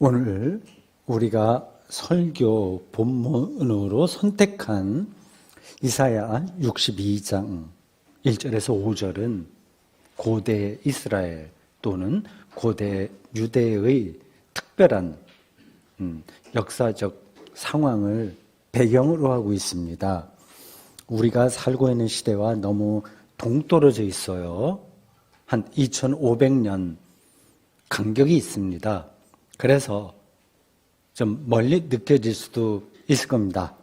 오늘 우리가 설교 본문으로 선택한 이사야 62장 1절에서 5절은 고대 이스라엘 또는 고대 유대의 특별한 역사적 상황을 배경으로 하고 있습니다. 우리가 살고 있는 시대와 너무 동떨어져 있어요. 한 2500년 간격이 있습니다. 그래서 좀 멀리 느껴질 수도 있을 겁니다.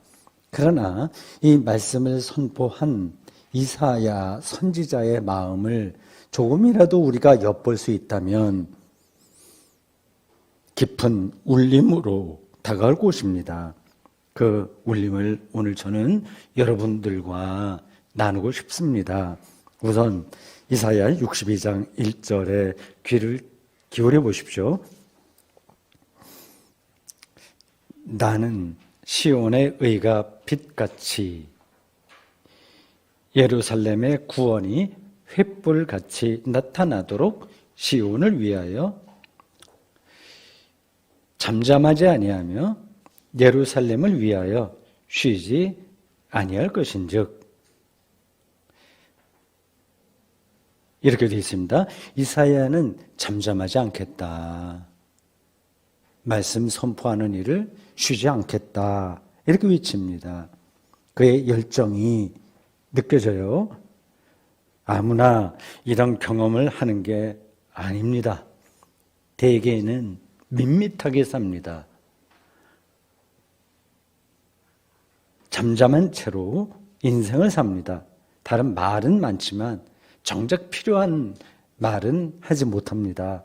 그러나 이 말씀을 선포한 이사야 선지자의 마음을 조금이라도 우리가 엿볼 수 있다면 깊은 울림으로 다가올 곳입니다. 그 울림을 오늘 저는 여러분들과 나누고 싶습니다. 우선 이사야 62장 1절에 귀를 기울여 보십시오. 나는 시온의 의가 빛같이 예루살렘의 구원이 횃불같이 나타나도록 시온을 위하여 잠잠하지 아니하며 예루살렘을 위하여 쉬지 아니할 것인즉, 이렇게 되어 있습니다. 이사야는 잠잠하지 않겠다. 말씀 선포하는 일을 쉬지 않겠다. 이렇게 외칩니다. 그의 열정이 느껴져요. 아무나 이런 경험을 하는 게 아닙니다. 대개는 밋밋하게 삽니다. 잠잠한 채로 인생을 삽니다. 다른 말은 많지만 정작 필요한 말은 하지 못합니다.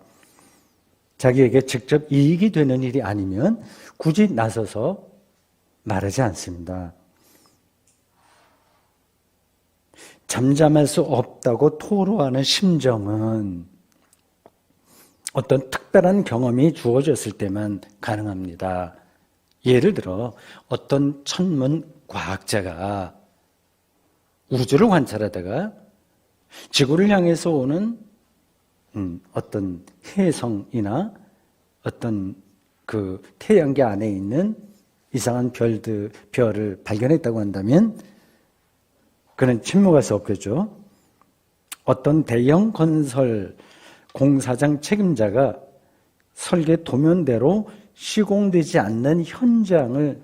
자기에게 직접 이익이 되는 일이 아니면 굳이 나서서 말하지 않습니다. 잠잠할 수 없다고 토로하는 심정은 어떤 특별한 경험이 주어졌을 때만 가능합니다. 예를 들어 어떤 천문 과학자가 우주를 관찰하다가 지구를 향해서 오는 어떤 혜성이나 어떤 그 태양계 안에 있는 이상한 별을 발견했다고 한다면 그는 침묵할 수 없겠죠. 어떤 대형 건설 공사장 책임자가 설계 도면대로 시공되지 않는 현장을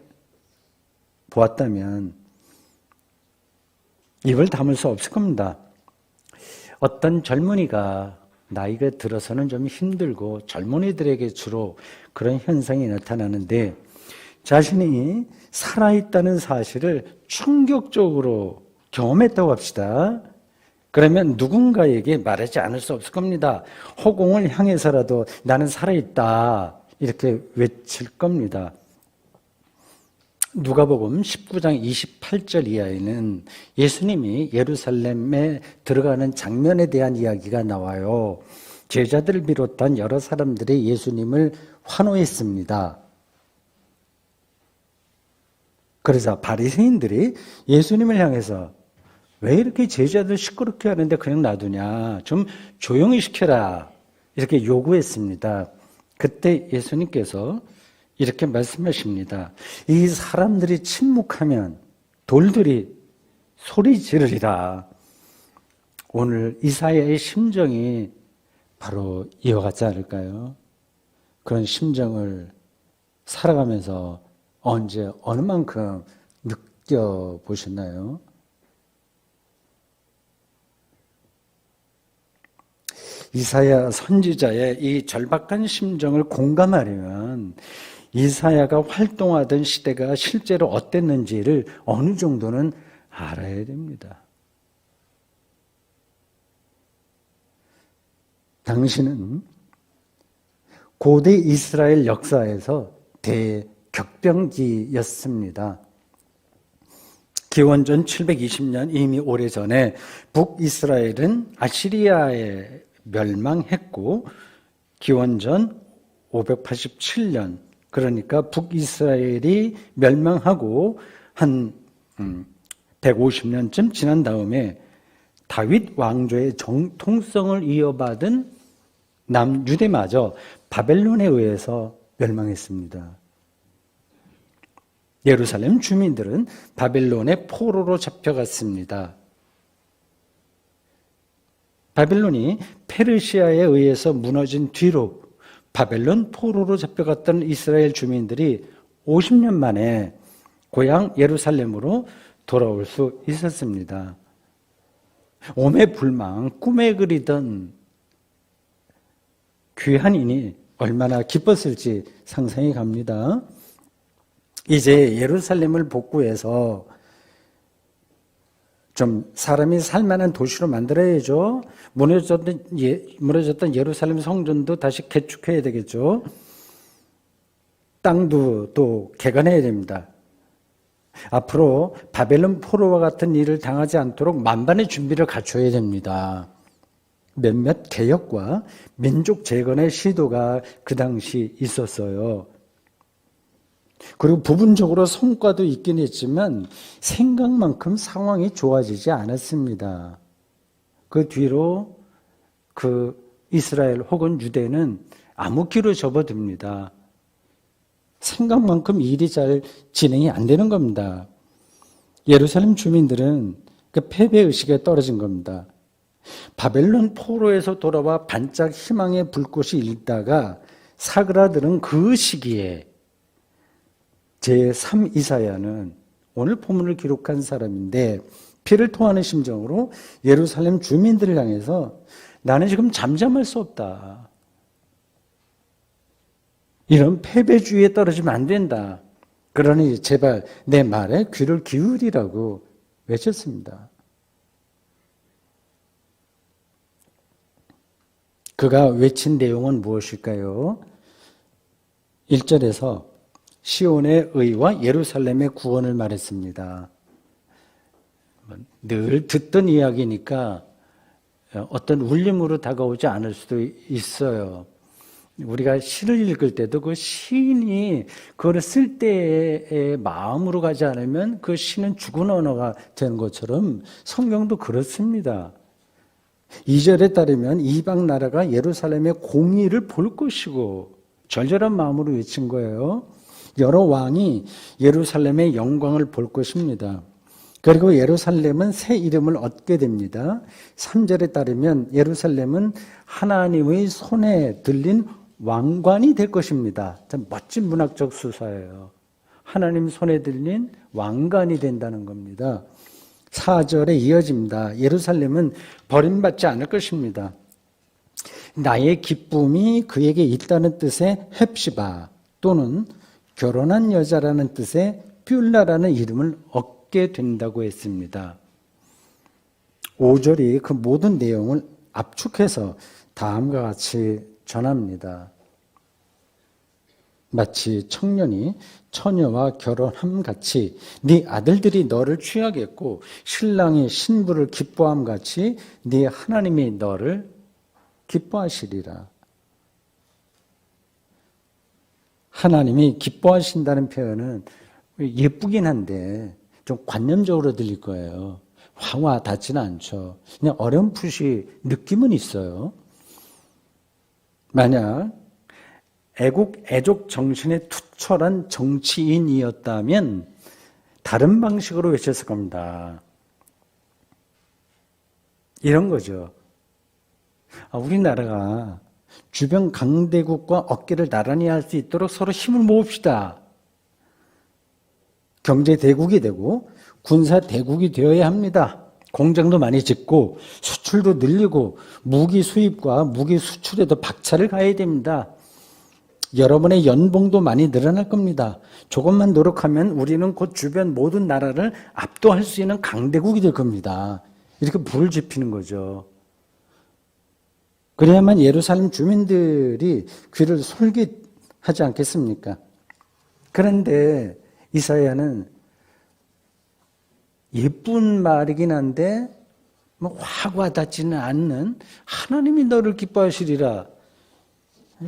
보았다면 입을 다물 수 없을 겁니다. 어떤 젊은이가 나이가 들어서는 좀 힘들고 젊은이들에게 주로 그런 현상이 나타나는데 자신이 살아있다는 사실을 충격적으로 경험했다고 합시다. 그러면 누군가에게 말하지 않을 수 없을 겁니다. 허공을 향해서라도 나는 살아있다 이렇게 외칠 겁니다. 누가복음 19장 28절 이하에는 예수님이 예루살렘에 들어가는 장면에 대한 이야기가 나와요. 제자들을 비롯한 여러 사람들이 예수님을 환호했습니다. 그래서 바리새인들이 예수님을 향해서 왜 이렇게 제자들 시끄럽게 하는데 그냥 놔두냐, 좀 조용히 시켜라 이렇게 요구했습니다. 그때 예수님께서 이렇게 말씀하십니다. 이 사람들이 침묵하면 돌들이 소리 지르리라. 오늘 이사야의 심정이 바로 이와 같지 않을까요? 그런 심정을 살아가면서 언제 어느 만큼 느껴보셨나요? 이사야 선지자의 이 절박한 심정을 공감하려면 이사야가 활동하던 시대가 실제로 어땠는지를 어느 정도는 알아야 됩니다. 당시는 고대 이스라엘 역사에서 대격변기였습니다. 기원전 720년 이미 오래전에 북이스라엘은 아시리아에 멸망했고 기원전 587년 그러니까 북이스라엘이 멸망하고 한 150년쯤 지난 다음에 다윗 왕조의 정통성을 이어받은 남유대마저 바벨론에 의해서 멸망했습니다. 예루살렘 주민들은 바벨론의 포로로 잡혀갔습니다. 바벨론이 페르시아에 의해서 무너진 뒤로 바벨론 포로로 잡혀갔던 이스라엘 주민들이 50년 만에 고향 예루살렘으로 돌아올 수 있었습니다. 오매불망 꿈에 그리던 귀한 인이 얼마나 기뻤을지 상상이 갑니다. 이제 예루살렘을 복구해서 좀 사람이 살만한 도시로 만들어야죠. 무너졌던 예루살렘 성전도 다시 개축해야 되겠죠. 땅도 또 개간해야 됩니다. 앞으로 바벨론 포로와 같은 일을 당하지 않도록 만반의 준비를 갖춰야 됩니다. 몇몇 개혁과 민족 재건의 시도가 그 당시 있었어요. 그리고 부분적으로 성과도 있긴 했지만 생각만큼 상황이 좋아지지 않았습니다. 그 뒤로 그 이스라엘 혹은 유대는 암흑기로 접어듭니다. 생각만큼 일이 잘 진행이 안 되는 겁니다. 예루살렘 주민들은 그 패배의식에 떨어진 겁니다. 바벨론 포로에서 돌아와 반짝 희망의 불꽃이 일다가 사그라드는 그 시기에 제3 이사야는 오늘 본문을 기록한 사람인데 피를 토하는 심정으로 예루살렘 주민들을 향해서 나는 지금 잠잠할 수 없다. 이런 패배주의에 떨어지면 안 된다. 그러니 제발 내 말에 귀를 기울이라고 외쳤습니다. 그가 외친 내용은 무엇일까요? 1절에서 시온의 의와 예루살렘의 구원을 말했습니다. 늘 듣던 이야기니까 어떤 울림으로 다가오지 않을 수도 있어요. 우리가 시를 읽을 때도 그 시인이 그걸 쓸 때의 마음으로 가지 않으면 그 시는 죽은 언어가 되는 것처럼 성경도 그렇습니다. 2절에 따르면 이방 나라가 예루살렘의 공의를 볼 것이고 절절한 마음으로 외친 거예요. 여러 왕이 예루살렘의 영광을 볼 것입니다. 그리고 예루살렘은 새 이름을 얻게 됩니다. 3절에 따르면 예루살렘은 하나님의 손에 들린 왕관이 될 것입니다. 참 멋진 문학적 수사예요. 하나님 손에 들린 왕관이 된다는 겁니다. 4절에 이어집니다. 예루살렘은 버림받지 않을 것입니다. 나의 기쁨이 그에게 있다는 뜻의 헵시바 또는 결혼한 여자라는 뜻의 뷸라라는 이름을 얻게 된다고 했습니다. 5절이 그 모든 내용을 압축해서 다음과 같이 전합니다. 마치 청년이 처녀와 결혼함 같이 네 아들들이 너를 취하겠고 신랑이 신부를 기뻐함 같이 네 하나님이 너를 기뻐하시리라. 하나님이 기뻐하신다는 표현은 예쁘긴 한데 좀 관념적으로 들릴 거예요. 확 와 닿지는 않죠. 그냥 어렴풋이 느낌은 있어요. 만약 애국 정신에 투철한 정치인이었다면 다른 방식으로 외쳤을 겁니다. 이런 거죠. 우리나라가 주변 강대국과 어깨를 나란히 할 수 있도록 서로 힘을 모읍시다. 경제 대국이 되고 군사 대국이 되어야 합니다. 공장도 많이 짓고 수출도 늘리고 무기 수입과 무기 수출에도 박차를 가해야 됩니다. 여러분의 연봉도 많이 늘어날 겁니다. 조금만 노력하면 우리는 곧 주변 모든 나라를 압도할 수 있는 강대국이 될 겁니다. 이렇게 불을 지피는 거죠. 그래야만 예루살렘 주민들이 귀를 솔깃하지 않겠습니까? 그런데 이사야는 예쁜 말이긴 한데 확 와닿지는 않는 하나님이 너를 기뻐하시리라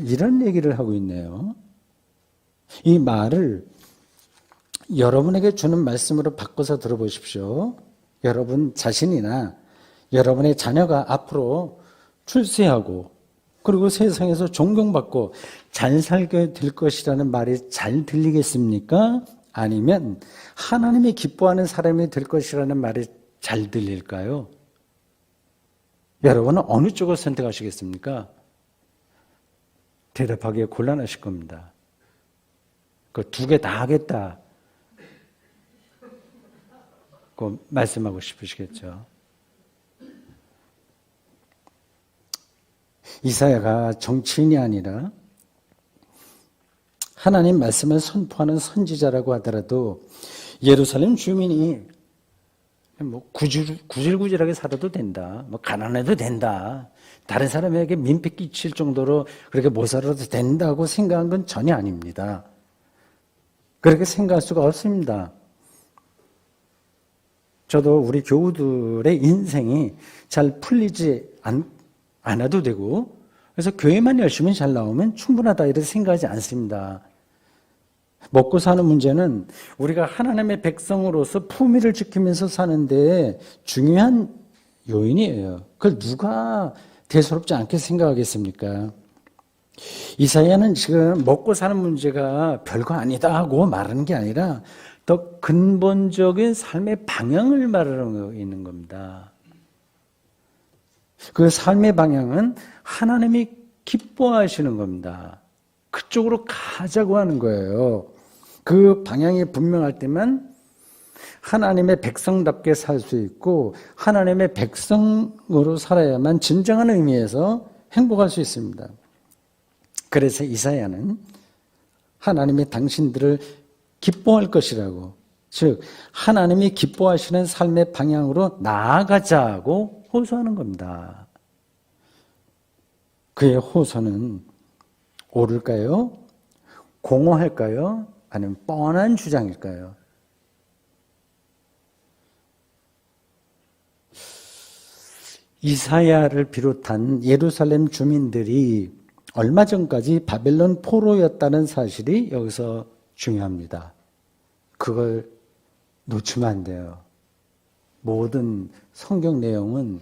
이런 얘기를 하고 있네요. 이 말을 여러분에게 주는 말씀으로 바꿔서 들어보십시오. 여러분 자신이나 여러분의 자녀가 앞으로 출세하고 그리고 세상에서 존경받고 잘 살게 될 것이라는 말이 잘 들리겠습니까? 아니면 하나님이 기뻐하는 사람이 될 것이라는 말이 잘 들릴까요? 여러분은 어느 쪽을 선택하시겠습니까? 대답하기에 곤란하실 겁니다. 그 두 개 다 하겠다. 그 말씀하고 싶으시겠죠. 이사야가 정치인이 아니라 하나님 말씀을 선포하는 선지자라고 하더라도 예루살렘 주민이 뭐 구질구질하게 살아도 된다. 뭐 가난해도 된다. 다른 사람에게 민폐 끼칠 정도로 그렇게 못 살아도 된다고 생각한 건 전혀 아닙니다. 그렇게 생각할 수가 없습니다. 저도 우리 교우들의 인생이 잘 풀리지 않아도 되고, 그래서 교회만 열심히 잘 나오면 충분하다 이렇게 생각하지 않습니다. 먹고 사는 문제는 우리가 하나님의 백성으로서 품위를 지키면서 사는데 중요한 요인이에요. 그걸 누가 대수롭지 않게 생각하겠습니까? 이사야는 지금 먹고 사는 문제가 별거 아니다 하고 말하는 게 아니라 더 근본적인 삶의 방향을 말하고 있는 겁니다. 그 삶의 방향은 하나님이 기뻐하시는 겁니다. 그쪽으로 가자고 하는 거예요. 그 방향이 분명할 때만 하나님의 백성답게 살 수 있고 하나님의 백성으로 살아야만 진정한 의미에서 행복할 수 있습니다. 그래서 이사야는 하나님이 당신들을 기뻐할 것이라고, 즉 하나님이 기뻐하시는 삶의 방향으로 나아가자고 호소하는 겁니다. 그의 호소는 옳을까요? 공허할까요? 아니면 뻔한 주장일까요? 이사야를 비롯한 예루살렘 주민들이 얼마 전까지 바벨론 포로였다는 사실이 여기서 중요합니다. 그걸 놓치면 안 돼요. 모든 성경 내용은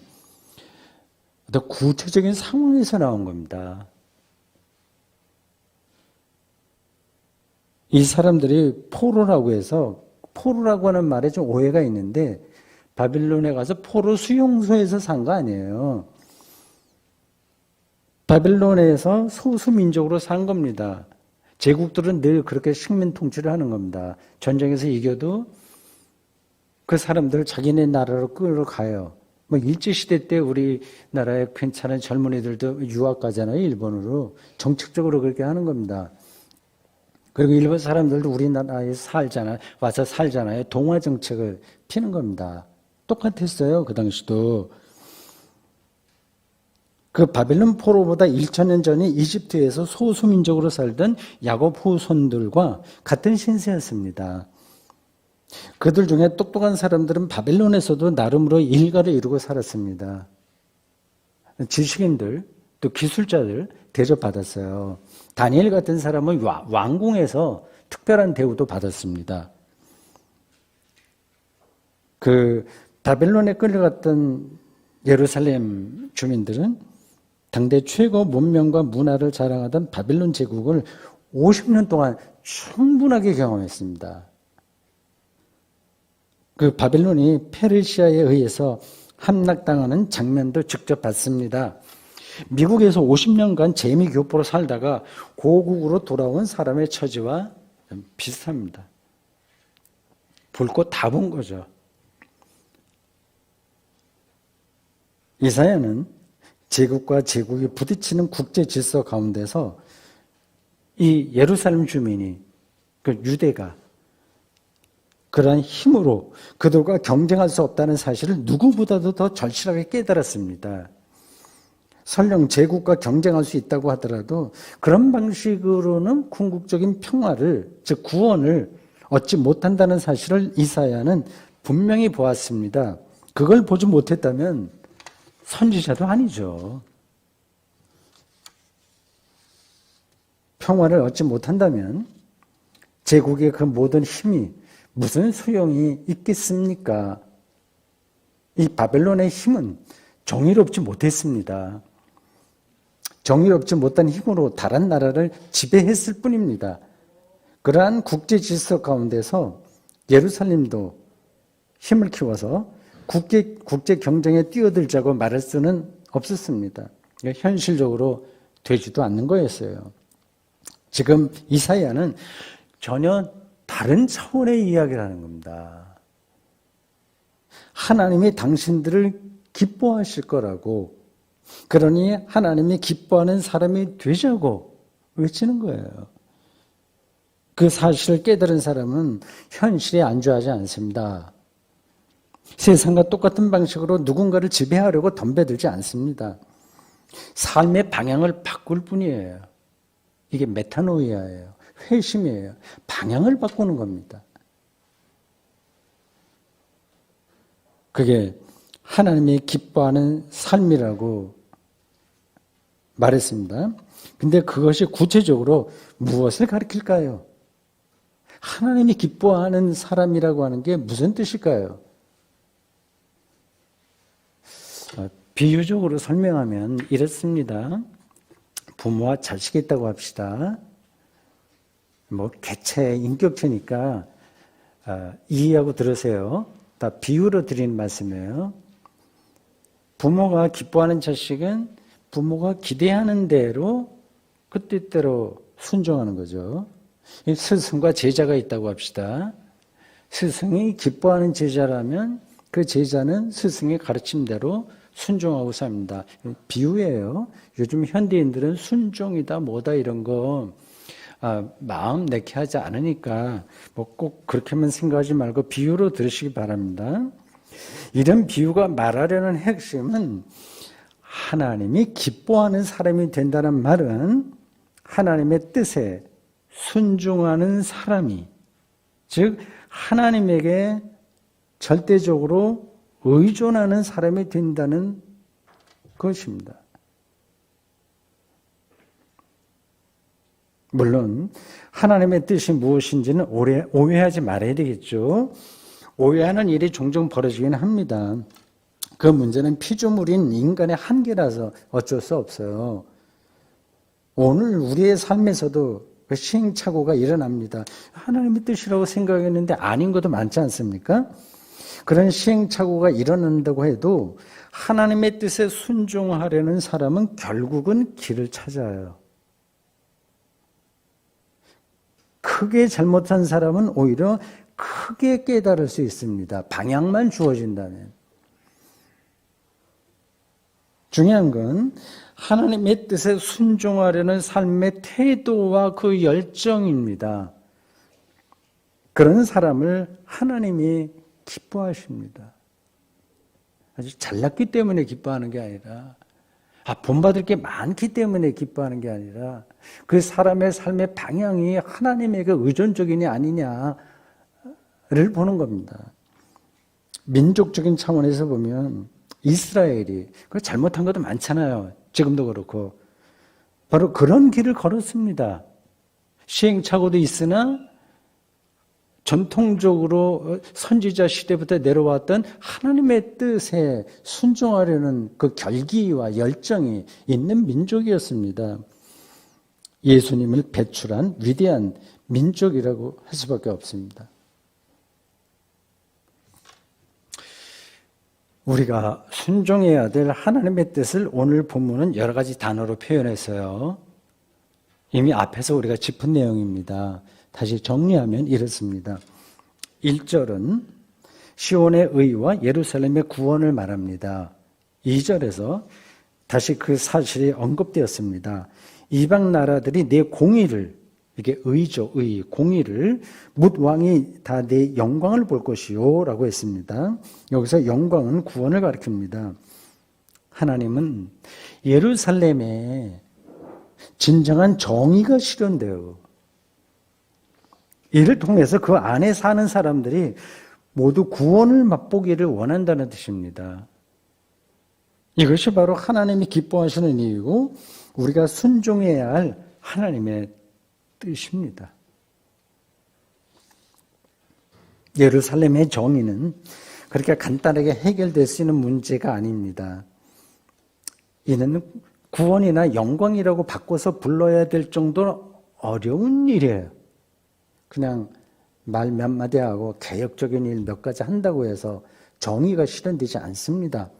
더 구체적인 상황에서 나온 겁니다. 이 사람들이 포로라고 해서, 포로라고 하는 말에 좀 오해가 있는데 바빌론에 가서 포로 수용소에서 산 거 아니에요. 바빌론에서 소수민족으로 산 겁니다. 제국들은 늘 그렇게 식민 통치를 하는 겁니다. 전쟁에서 이겨도 그 사람들을 자기네 나라로 끌어가요. 뭐 일제시대 때 우리나라에 괜찮은 젊은이들도 유학 가잖아요. 일본으로. 정책적으로 그렇게 하는 겁니다. 그리고 일본 사람들도 우리나라에 와서 살잖아요. 동화 정책을 피는 겁니다. 똑같았어요. 그 당시도. 그 바벨론 포로보다 1000년 전에 이집트에서 소수민족으로 살던 야곱 후손들과 같은 신세였습니다. 그들 중에 똑똑한 사람들은 바벨론에서도 나름으로 일가를 이루고 살았습니다. 지식인들, 또 기술자들 대접받았어요. 다니엘 같은 사람은 왕궁에서 특별한 대우도 받았습니다. 그 바벨론에 끌려갔던 예루살렘 주민들은 당대 최고 문명과 문화를 자랑하던 바벨론 제국을 50년 동안 충분하게 경험했습니다. 그 바벨론이 페르시아에 의해서 함락당하는 장면도 직접 봤습니다. 미국에서 50년간 재미교포로 살다가 고국으로 돌아온 사람의 처지와 비슷합니다. 볼 것 다 본 거죠. 이사야는 제국과 제국이 부딪히는 국제 질서 가운데서 이 예루살렘 주민이, 그 유대가 그러한 힘으로 그들과 경쟁할 수 없다는 사실을 누구보다도 더 절실하게 깨달았습니다. 설령 제국과 경쟁할 수 있다고 하더라도 그런 방식으로는 궁극적인 평화를, 즉 구원을 얻지 못한다는 사실을 이사야는 분명히 보았습니다. 그걸 보지 못했다면 선지자도 아니죠. 평화를 얻지 못한다면 제국의 그 모든 힘이 무슨 소용이 있겠습니까? 이 바벨론의 힘은 정의롭지 못했습니다. 정의롭지 못한 힘으로 다른 나라를 지배했을 뿐입니다. 그러한 국제 질서 가운데서 예루살렘도 힘을 키워서 국제 경쟁에 뛰어들자고 말할 수는 없었습니다. 현실적으로 되지도 않는 거였어요. 지금 이사야는 전혀 다른 차원의 이야기를 하는 겁니다. 하나님이 당신들을 기뻐하실 거라고, 그러니 하나님이 기뻐하는 사람이 되자고 외치는 거예요. 그 사실을 깨달은 사람은 현실에 안주하지 않습니다. 세상과 똑같은 방식으로 누군가를 지배하려고 덤벼들지 않습니다. 삶의 방향을 바꿀 뿐이에요. 이게 메타노이아예요. 회심이에요. 방향을 바꾸는 겁니다. 그게 하나님이 기뻐하는 삶이라고 말했습니다. 근데 그것이 구체적으로 무엇을 가리킬까요? 하나님이 기뻐하는 사람이라고 하는 게 무슨 뜻일까요? 비유적으로 설명하면 이렇습니다. 부모와 자식이 있다고 합시다. 개체, 인격체니까 이해하고 들으세요. 다 비유로 드리는 말씀이에요. 부모가 기뻐하는 자식은 부모가 기대하는 대로 그 뜻대로 순종하는 거죠. 스승과 제자가 있다고 합시다. 스승이 기뻐하는 제자라면 그 제자는 스승의 가르침대로 순종하고 삽니다. 비유예요. 요즘 현대인들은 순종이다 뭐다 이런 거 마음 내게 하지 않으니까 꼭 그렇게만 생각하지 말고 비유로 들으시기 바랍니다. 이런 비유가 말하려는 핵심은 하나님이 기뻐하는 사람이 된다는 말은 하나님의 뜻에 순종하는 사람이, 즉 하나님에게 절대적으로 의존하는 사람이 된다는 것입니다. 물론 하나님의 뜻이 무엇인지는 오해하지 말아야 되겠죠. 오해하는 일이 종종 벌어지긴 합니다. 그 문제는 피조물인 인간의 한계라서 어쩔 수 없어요. 오늘 우리의 삶에서도 시행착오가 일어납니다. 하나님의 뜻이라고 생각했는데 아닌 것도 많지 않습니까? 그런 시행착오가 일어난다고 해도 하나님의 뜻에 순종하려는 사람은 결국은 길을 찾아요. 크게 잘못한 사람은 오히려 크게 깨달을 수 있습니다. 방향만 주어진다면. 중요한 건 하나님의 뜻에 순종하려는 삶의 태도와 그 열정입니다. 그런 사람을 하나님이 기뻐하십니다. 아주 잘났기 때문에 기뻐하는 게 아니라, 본받을 게 많기 때문에 기뻐하는 게 아니라, 그 사람의 삶의 방향이 하나님에게 의존적이냐 아니냐를 보는 겁니다. 민족적인 차원에서 보면 이스라엘이 잘못한 것도 많잖아요. 지금도 그렇고. 바로 그런 길을 걸었습니다. 시행착오도 있으나 전통적으로 선지자 시대부터 내려왔던 하나님의 뜻에 순종하려는 그 결기와 열정이 있는 민족이었습니다. 예수님을 배출한 위대한 민족이라고 할 수밖에 없습니다. 우리가 순종해야 될 하나님의 뜻을 오늘 본문은 여러 가지 단어로 표현했어요. 이미 앞에서 우리가 짚은 내용입니다. 다시 정리하면 이렇습니다. 1절은 시온의 의와 예루살렘의 구원을 말합니다. 2절에서 다시 그 사실이 언급되었습니다. 이방 나라들이 내 공의를, 이게 의죠, 의, 공의를 뭇 왕이 다 내 영광을 볼 것이요 라고 했습니다. 여기서 영광은 구원을 가리킵니다. 하나님은 예루살렘에 진정한 정의가 실현돼요. 이를 통해서 그 안에 사는 사람들이 모두 구원을 맛보기를 원한다는 뜻입니다. 이것이 바로 하나님이 기뻐하시는 이유고 우리가 순종해야 할 하나님의 뜻입니다. 예루살렘의 정의는 그렇게 간단하게 해결될 수 있는 문제가 아닙니다. 이는 구원이나 영광이라고 바꿔서 불러야 될 정도로 어려운 일이에요. 그냥 말 몇 마디 하고 개혁적인 일 몇 가지 한다고 해서 정의가 실현되지 않습니다.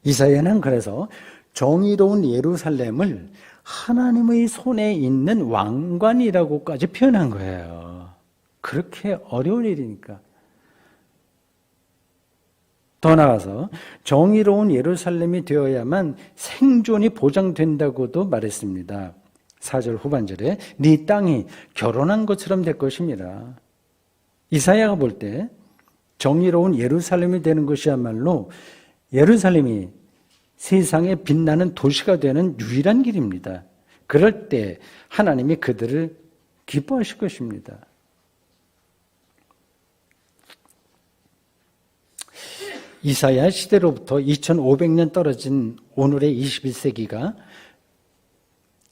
이사야는 그래서 정의로운 예루살렘을 하나님의 손에 있는 왕관이라고까지 표현한 거예요. 그렇게 어려운 일이니까. 더 나아가서 정의로운 예루살렘이 되어야만 생존이 보장된다고도 말했습니다. 4절 후반절에 네 땅이 결혼한 것처럼 될 것입니다. 이사야가 볼 때 정의로운 예루살렘이 되는 것이야말로 예루살렘이 세상에 빛나는 도시가 되는 유일한 길입니다. 그럴 때 하나님이 그들을 기뻐하실 것입니다. 이사야 시대로부터 2500년 떨어진 오늘의 21세기가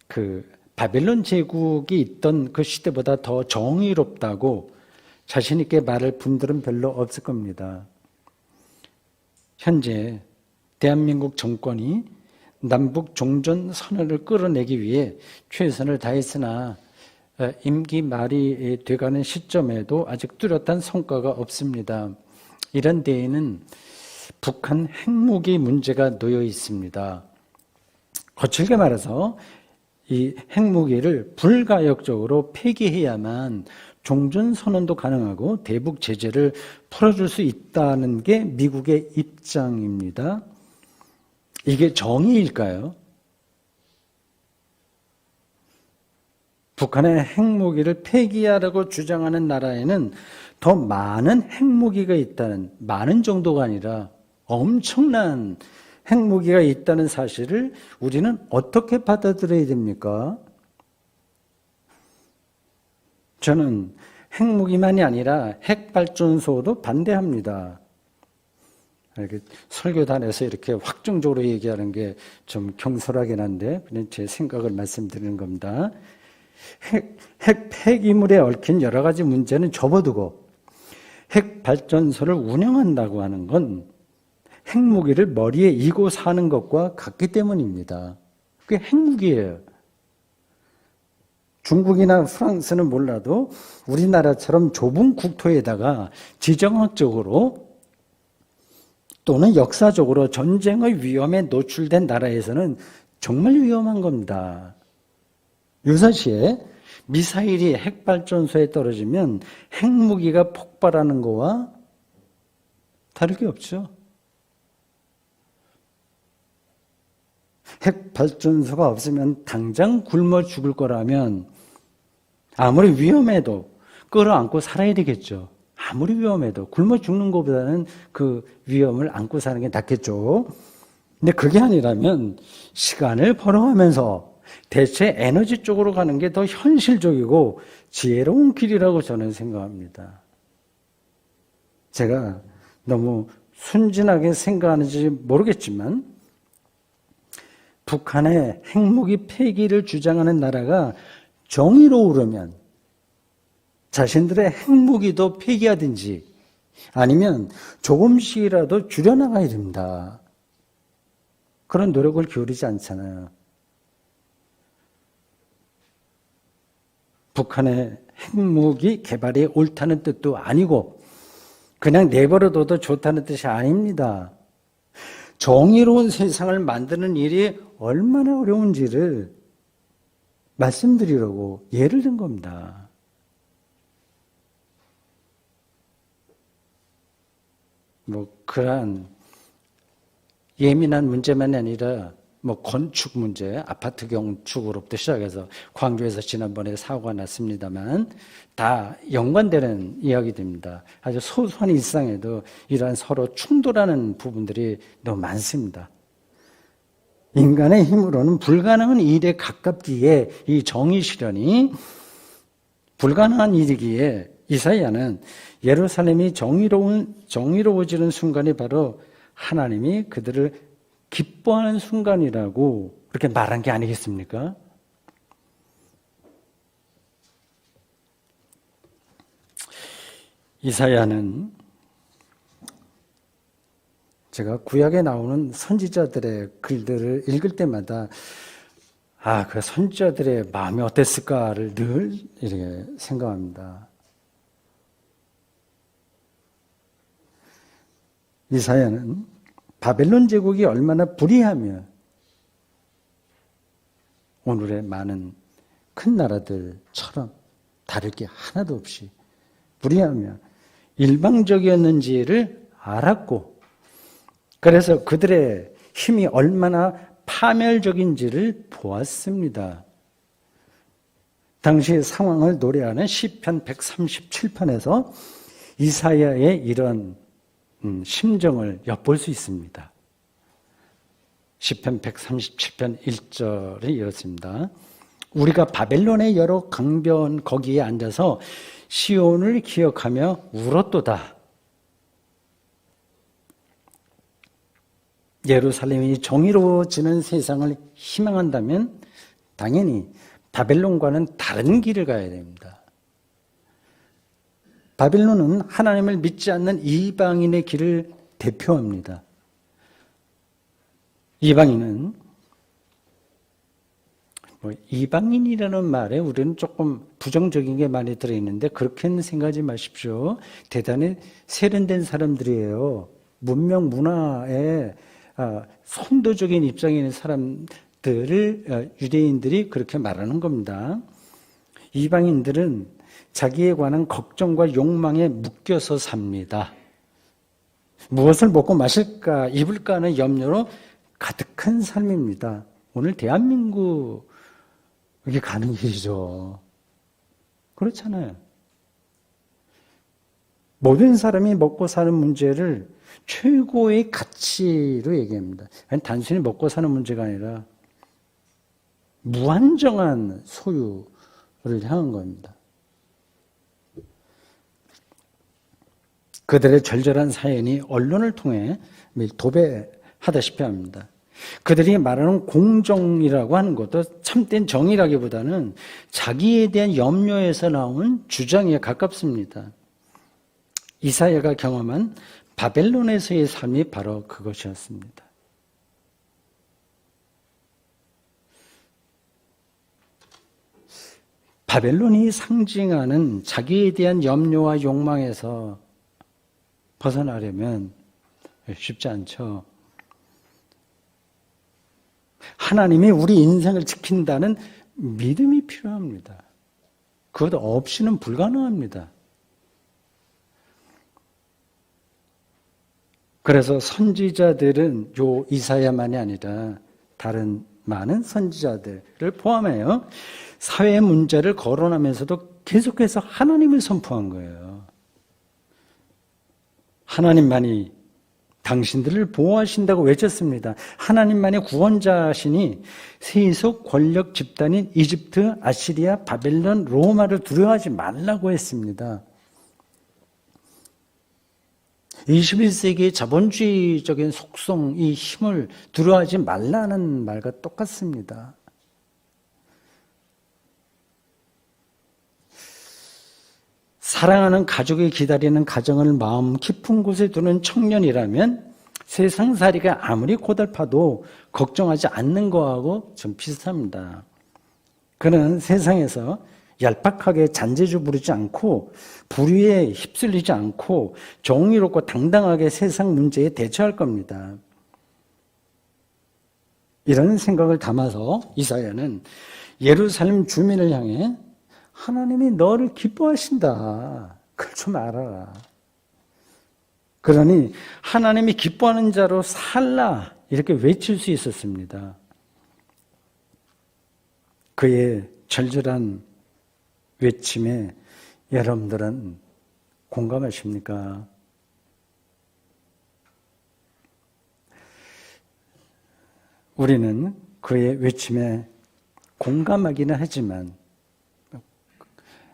그 바벨론 제국이 있던 그 시대보다 더 정의롭다고 자신 있게 말할 분들은 별로 없을 겁니다. 현재 대한민국 정권이 남북 종전 선언을 끌어내기 위해 최선을 다했으나 임기 말이 돼가는 시점에도 아직 뚜렷한 성과가 없습니다. 이런 데에는 북한 핵무기 문제가 놓여 있습니다. 거칠게 말해서 이 핵무기를 불가역적으로 폐기해야만 종전선언도 가능하고 대북 제재를 풀어줄 수 있다는 게 미국의 입장입니다. 이게 정의일까요? 북한의 핵무기를 폐기하라고 주장하는 나라에는 더 많은 핵무기가 있다는, 많은 정도가 아니라 엄청난 핵무기가 있다는 사실을 우리는 어떻게 받아들여야 됩니까? 저는 핵무기만이 아니라 핵발전소도 반대합니다. 이렇게 설교단에서 이렇게 확정적으로 얘기하는 게 좀 경솔하긴 한데 그냥 제 생각을 말씀드리는 겁니다. 핵 폐기물에 얽힌 여러 가지 문제는 접어두고 핵발전소를 운영한다고 하는 건 핵무기를 머리에 이고 사는 것과 같기 때문입니다. 그게 핵무기예요. 중국이나 프랑스는 몰라도 우리나라처럼 좁은 국토에다가 지정학적으로 또는 역사적으로 전쟁의 위험에 노출된 나라에서는 정말 위험한 겁니다. 유사시에 미사일이 핵발전소에 떨어지면 핵무기가 폭발하는 거와 다를 게 없죠. 핵발전소가 없으면 당장 굶어 죽을 거라면 아무리 위험해도 끌어안고 살아야 되겠죠. 아무리 위험해도 굶어 죽는 것보다는 그 위험을 안고 사는 게 낫겠죠. 근데 그게 아니라면 시간을 벌어가면서 대체 에너지 쪽으로 가는 게 더 현실적이고 지혜로운 길이라고 저는 생각합니다. 제가 너무 순진하게 생각하는지 모르겠지만 북한의 핵무기 폐기를 주장하는 나라가 정의로우려면 자신들의 핵무기도 폐기하든지 아니면 조금씩이라도 줄여나가야 됩니다. 그런 노력을 기울이지 않잖아요. 북한의 핵무기 개발이 옳다는 뜻도 아니고 그냥 내버려둬도 좋다는 뜻이 아닙니다. 정의로운 세상을 만드는 일이 얼마나 어려운지를 말씀드리려고 예를 든 겁니다. 그러한 예민한 문제만이 아니라 건축 문제, 아파트 건축으로부터 시작해서 광주에서 지난번에 사고가 났습니다만 다 연관되는 이야기들입니다. 아주 소소한 일상에도 이러한 서로 충돌하는 부분들이 너무 많습니다. 인간의 힘으로는 불가능한 일에 가깝기에 이 정의 실현이 불가능한 일이기에 이사야는 예루살렘이 정의로워지는 순간이 바로 하나님이 그들을 기뻐하는 순간이라고 그렇게 말한 게 아니겠습니까? 이사야는 제가 구약에 나오는 선지자들의 글들을 읽을 때마다 그 선지자들의 마음이 어땠을까를 늘 이렇게 생각합니다. 이사야는 바벨론 제국이 얼마나 불의하며 오늘의 많은 큰 나라들처럼 다를 게 하나도 없이 불의하며 일방적이었는지를 알았고, 그래서 그들의 힘이 얼마나 파멸적인지를 보았습니다. 당시 상황을 노래하는 시편 137편에서 이사야의 이런 심정을 엿볼 수 있습니다. 시편 137편 1절이 이렇습니다. 우리가 바벨론의 여러 강변 거기에 앉아서 시온을 기억하며 울었도다. 예루살렘이 정의로워지는 세상을 희망한다면 당연히 바벨론과는 다른 길을 가야 됩니다. 바벨론은 하나님을 믿지 않는 이방인의 길을 대표합니다. 이방인은 이방인이라는 말에 우리는 조금 부정적인 게 많이 들어있는데 그렇게는 생각하지 마십시오. 대단히 세련된 사람들이에요. 문명 문화에 선도적인 입장에 있는 사람들을 유대인들이 그렇게 말하는 겁니다. 이방인들은 자기에 관한 걱정과 욕망에 묶여서 삽니다. 무엇을 먹고 마실까 입을까 하는 염려로 가득한 삶입니다. 오늘 대한민국이 가는 길이죠. 그렇잖아요. 모든 사람이 먹고 사는 문제를 최고의 가치로 얘기합니다. 아니, 단순히 먹고 사는 문제가 아니라 무한정한 소유를 향한 겁니다. 그들의 절절한 사연이 언론을 통해 도배하다시피 합니다. 그들이 말하는 공정이라고 하는 것도 참된 정의라기보다는 자기에 대한 염려에서 나온 주장에 가깝습니다. 이사야가 경험한 바벨론에서의 삶이 바로 그것이었습니다. 바벨론이 상징하는 자기에 대한 염려와 욕망에서 벗어나려면 쉽지 않죠. 하나님이 우리 인생을 지킨다는 믿음이 필요합니다. 그것 없이는 불가능합니다. 그래서 선지자들은 요 이사야만이 아니라 다른 많은 선지자들을 포함해요. 사회 문제를 거론하면서도 계속해서 하나님을 선포한 거예요. 하나님만이 당신들을 보호하신다고 외쳤습니다. 하나님만의 구원자시니 세속 권력 집단인 이집트, 아시리아, 바벨론, 로마를 두려워하지 말라고 했습니다. 21세기의 자본주의적인 속성, 이 힘을 두려워하지 말라는 말과 똑같습니다. 사랑하는 가족이 기다리는 가정을 마음 깊은 곳에 두는 청년이라면 세상살이가 아무리 고달파도 걱정하지 않는 거하고 좀 비슷합니다. 그는 세상에서 얄팍하게 잔재주 부리지 않고 불의에 휩쓸리지 않고 정의롭고 당당하게 세상 문제에 대처할 겁니다. 이런 생각을 담아서 이사야는 예루살렘 주민을 향해 하나님이 너를 기뻐하신다. 그걸 좀 알아라. 그러니 하나님이 기뻐하는 자로 살라. 이렇게 외칠 수 있었습니다. 그의 절절한 외침에 여러분들은 공감하십니까? 우리는 그의 외침에 공감하기는 하지만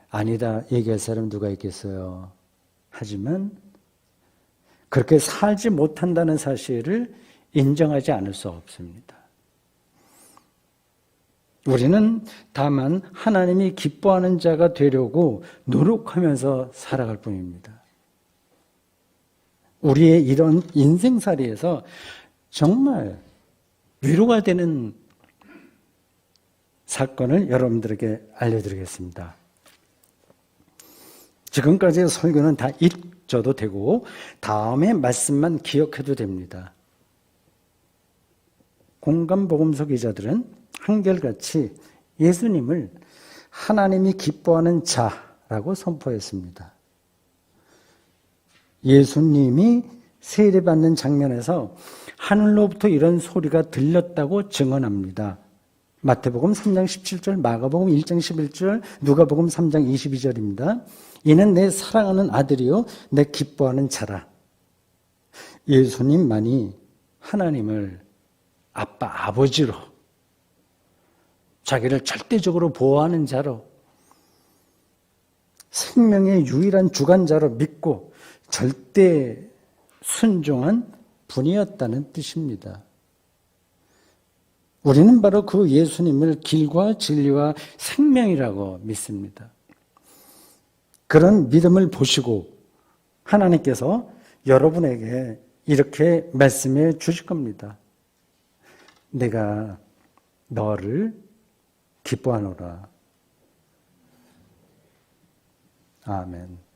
아니다 얘기할 사람 누가 있겠어요? 하지만 그렇게 살지 못한다는 사실을 인정하지 않을 수 없습니다. 우리는 다만 하나님이 기뻐하는 자가 되려고 노력하면서 살아갈 뿐입니다. 우리의 이런 인생살이에서 정말 위로가 되는 사건을 여러분들에게 알려드리겠습니다. 지금까지의 설교는 다 잊어도 되고 다음의 말씀만 기억해도 됩니다. 공감복음서 기자들은 한결같이 예수님을 하나님이 기뻐하는 자라고 선포했습니다. 예수님이 세례받는 장면에서 하늘로부터 이런 소리가 들렸다고 증언합니다. 마태복음 3장 17절, 마가복음 1장 11절, 누가복음 3장 22절입니다. 이는 내 사랑하는 아들이요 내 기뻐하는 자라. 예수님만이 하나님을 아빠, 아버지로, 자기를 절대적으로 보호하는 자로, 생명의 유일한 주관자로 믿고 절대 순종한 분이었다는 뜻입니다. 우리는 바로 그 예수님을 길과 진리와 생명이라고 믿습니다. 그런 믿음을 보시고 하나님께서 여러분에게 이렇게 말씀해 주실 겁니다. 내가 너를 기뻐하노라. 아멘.